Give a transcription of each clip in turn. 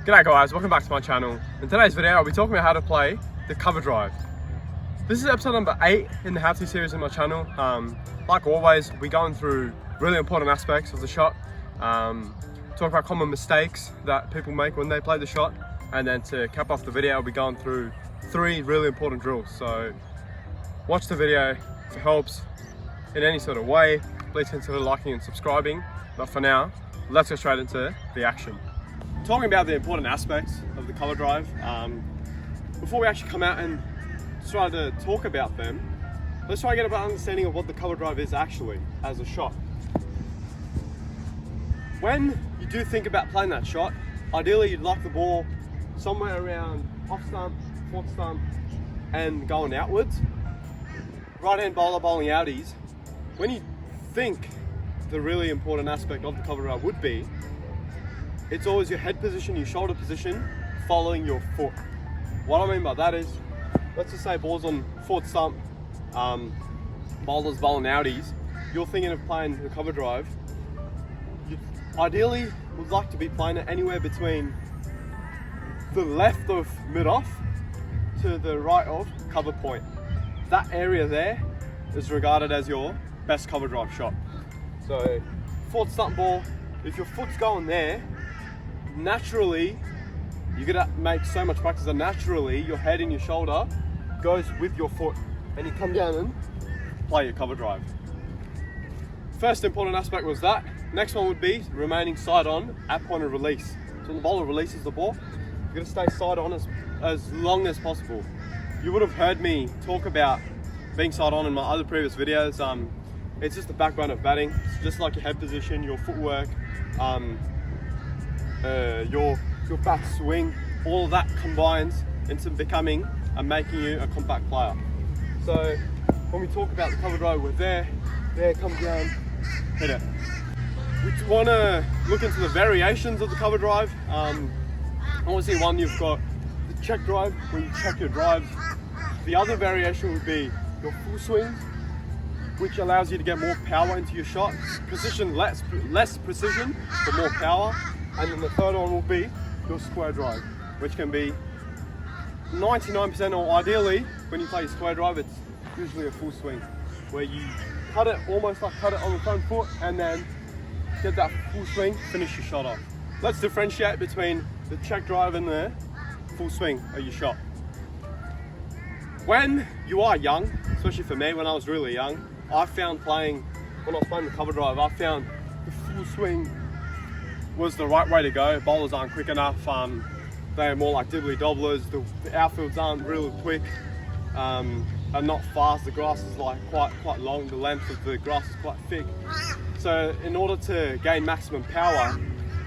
G'day guys, welcome back to my channel. In today's video I'll be talking about how to play the cover drive. This is episode number 8 in the how-to series on my channel. Like always, we're going through really important aspects of the shot, talk about common mistakes that people make when they play the shot, and then to cap off the video I'll be going through 3 really important drills. So watch the video. If it helps in any sort of way, please consider liking and subscribing. But for now, let's get straight into the action. Talking about the important aspects of the cover drive, before we actually come out and try to talk about them, let's try to get a better understanding of what the cover drive is actually as a shot. When you do think about playing that shot, ideally you'd like the ball somewhere around off stump, fourth stump, and going outwards. Right-hand bowler bowling outies, when you think the really important aspect of the cover drive would be, it's always your head position, your shoulder position, following your foot. What I mean by that is, let's just say ball's on fourth stump, bowlers bowling outies, you're thinking of playing the cover drive, you ideally would like to be playing it anywhere between the left of mid-off to the right of cover point. That area there is regarded as your best cover drive shot. So fourth stump ball, if your foot's going there, naturally you're gonna make so much practice that naturally your head and your shoulder goes with your foot and you come down and play your cover drive. First important aspect was that. Next one would be remaining side on at point of release. So when the bowler releases the ball, you're gonna stay side on as long as possible. You would have heard me talk about being side on in my other previous videos. It's just the backbone of batting. It's just like your head position, your footwork, your bat swing, all of that combines into becoming and making you a compact player. So when we talk about the cover drive, we're there, come down, hit it. We want to look into the variations of the cover drive. Obviously one, you've got the check drive, where you check your drives. The other variation would be your full swing, which allows you to get more power into your shot. Precision, less precision, but more power. And then the third one will be your square drive, which can be 99%, or ideally, when you play your square drive, it's usually a full swing, where you cut it, almost like cut it on the front foot, and then get that full swing, finish your shot off. Let's differentiate between the check drive and the full swing of your shot. When you are young, especially for me, when I was really young, I found when I was playing the cover drive, I found the full swing was the right way to go. Bowlers aren't quick enough. They're more like dibbly dobblers. The outfields aren't real quick, are not fast. The grass is like quite long. The length of the grass is quite thick. So in order to gain maximum power,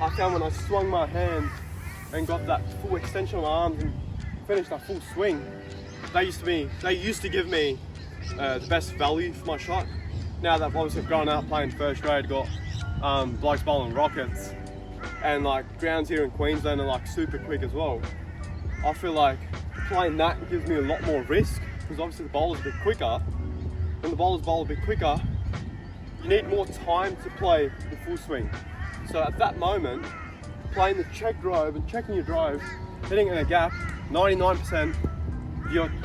I found when I swung my hands and got that full extension of my arms and finished that full swing, they used to give me the best value for my shot. Now that I've obviously grown up playing first grade, got blokes bowling rockets, and like grounds here in Queensland are like super quick as well. I feel like playing that gives me a lot more risk, because obviously the bowler's a bit quicker. When the bowlers bowl a bit quicker, you need more time to play the full swing. So at that moment, playing the check drive and checking your drive, hitting in a gap, 99%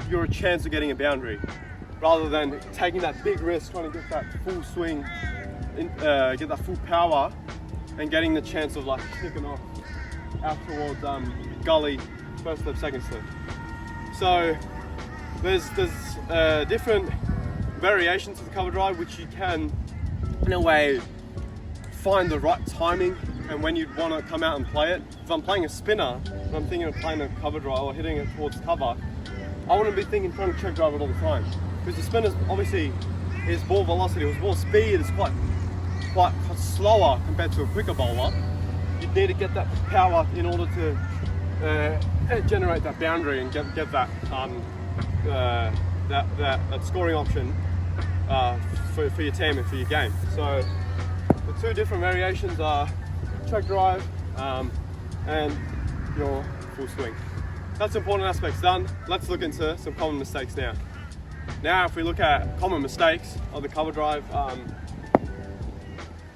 you're a chance of getting a boundary, rather than taking that big risk trying to get that full swing, get that full power, and getting the chance of like kicking off out towards gully, first slip, second slip. So there's different variations of the cover drive, which you can, in a way, find the right timing and when you'd want to come out and play it. If I'm playing a spinner and I'm thinking of playing a cover drive or hitting it towards cover, I wouldn't be thinking trying to check drive it all the time, because the spinner's obviously, his ball velocity, his ball speed is quite slower compared to a quicker bowler. You'd need to get that power in order to generate that boundary and get that that scoring option for your team and for your game. So the 2 different variations are check drive and your full swing. That's important aspects done. Let's look into some common mistakes now. Now, if we look at common mistakes of the cover drive,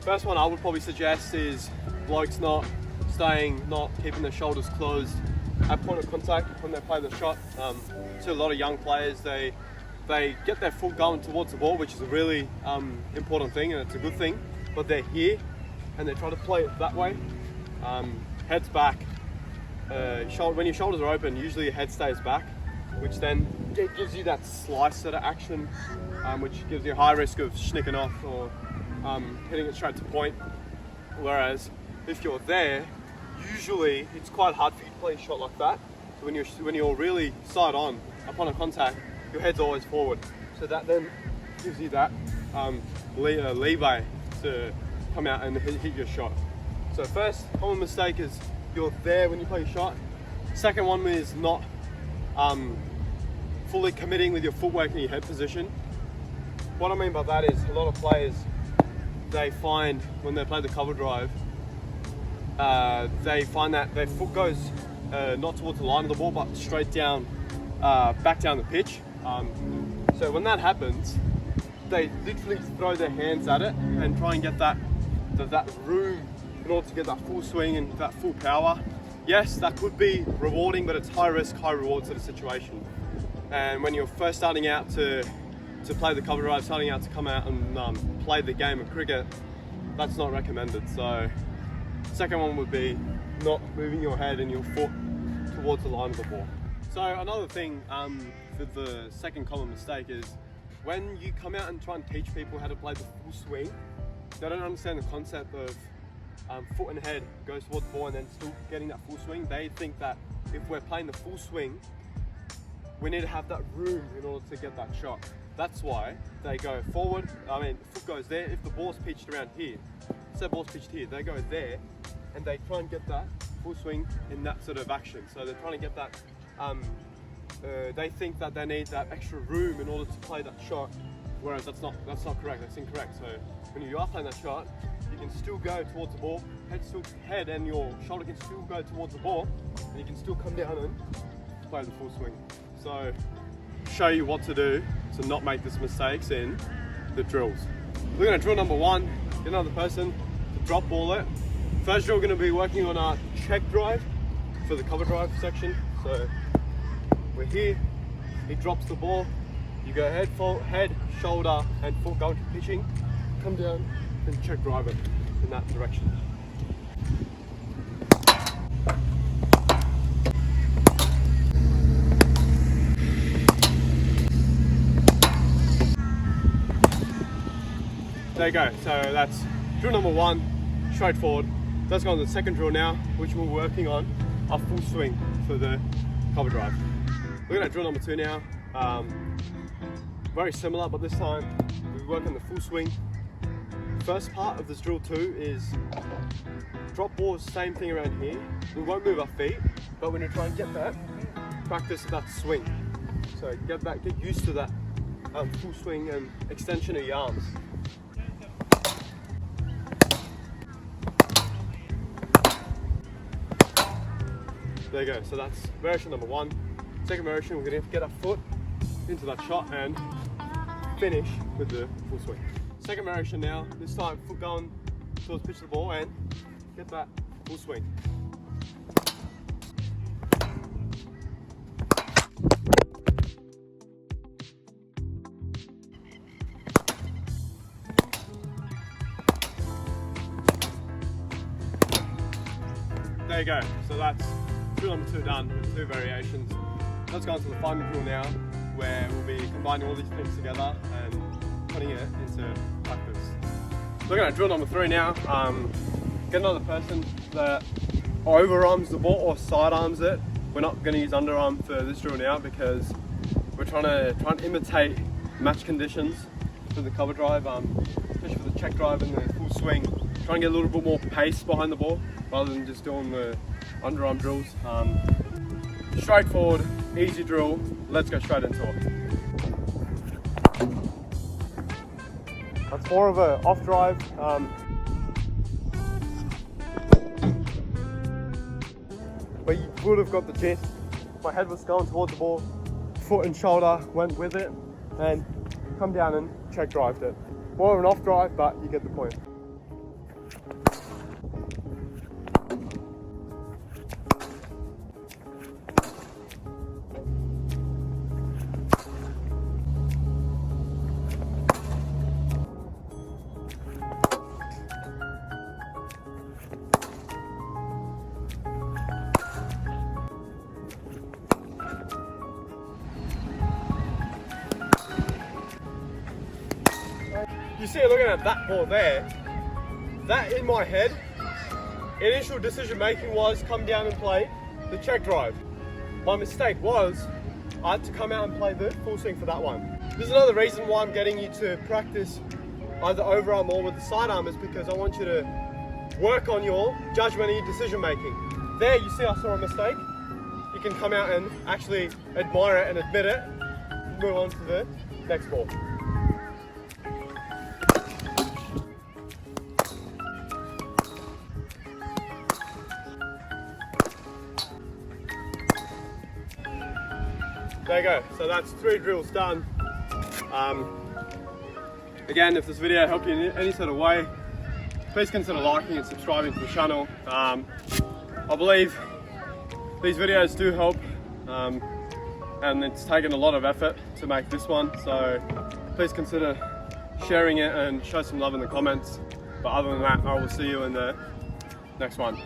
First one I would probably suggest is blokes not not keeping their shoulders closed at point of contact when they play the shot. So a lot of young players, they get their foot going towards the ball, which is a really important thing, and it's a good thing, but they're here and they try to play it that way. Head's back. When your shoulders are open, usually your head stays back, which then gives you that slice sort of action, which gives you a high risk of schnicking off or hitting it straight to point. Whereas if you're there, usually it's quite hard for you to play a shot like that. So when you're really side on upon a contact, your head's always forward. So that then gives you that leeway to come out and hit your shot. So first common mistake is you're there when you play your shot. Second one is not fully committing with your footwork and your head position. What I mean by that is a lot of players, they find when they play the cover drive, they find that their foot goes not towards the line of the ball, but straight down, back down the pitch. So when that happens, they literally throw their hands at it and try and get that room in order to get that full swing and that full power. Yes, that could be rewarding, but it's high risk, high reward sort of situation. And when you're first starting out to play the cover drive, starting out to come out and play the game of cricket, that's not recommended. So second one would be not moving your head and your foot towards the line of the ball. So another thing for the second common mistake is when you come out and try and teach people how to play the full swing, they don't understand the concept of foot and head goes towards the ball and then still getting that full swing. They think that if we're playing the full swing, we need to have that room in order to get that shot. That's why they go forward. I mean, the foot goes there. If the ball's pitched around here, say the ball's pitched here, they go there and they try and get that full swing in that sort of action. So they're trying to get that, they think that they need that extra room in order to play that shot, whereas that's not correct, that's incorrect. So when you are playing that shot, you can still go towards the ball, head and your shoulder can still go towards the ball, and you can still come down and play the full swing. So show you what to do to not make these mistakes in the drills. Looking at drill number 1, get another person to drop ball it. First drill, we're going to be working on our check drive for the cover drive section. So we're here, he drops the ball, you go head, shoulder and foot go into pitching, come down and check drive it in that direction. There you go, so that's drill number 1, straightforward. Let's go on to the second drill now, which we're working on our full swing for the cover drive. Looking at drill number 2 now, very similar, but this time we work on the full swing. First part of this drill 2 is drop balls, same thing around here. We won't move our feet, but when you try and get that, practice that swing. So get used to that full swing and extension of your arms. There you go, so that's variation number 1. Second variation, we're going to get our foot into that shot and finish with the full swing. Second variation now, this time foot going towards pitch of the ball and get that full swing. There you go, so that's drill number 2 done with 2 variations. Let's go on to the final drill now, where we'll be combining all these things together and putting it into practice. Looking at drill number 3 now, get another person that overarms the ball or sidearms it. We're not going to use underarm for this drill now because we're trying to imitate match conditions for the cover drive, especially for the check drive and the full swing. Try and get a little bit more pace behind the ball rather than just doing the underarm drills. Straightforward, easy drill. Let's go straight into it. That's more of an off drive. But you would have got the gist. My head was going towards the ball, foot and shoulder went with it, and come down and check drived it. More of an off drive, but you get the point. you see, looking at that ball there, that in my head, initial decision making was come down and play the check drive. My mistake was I had to come out and play the full swing for that one. This is another reason why I'm getting you to practice either overarm or with the sidearm, is because I want you to work on your judgment and your decision making. There, you see I saw a mistake. You can come out and actually admire it and admit it. Move on to the next ball. There you go, so that's 3 drills done. Again, if this video helped you in any sort of way, please consider liking and subscribing to the channel. I believe these videos do help, and it's taken a lot of effort to make this one, so please consider sharing it and show some love in the comments. But other than that, I will see you in the next one.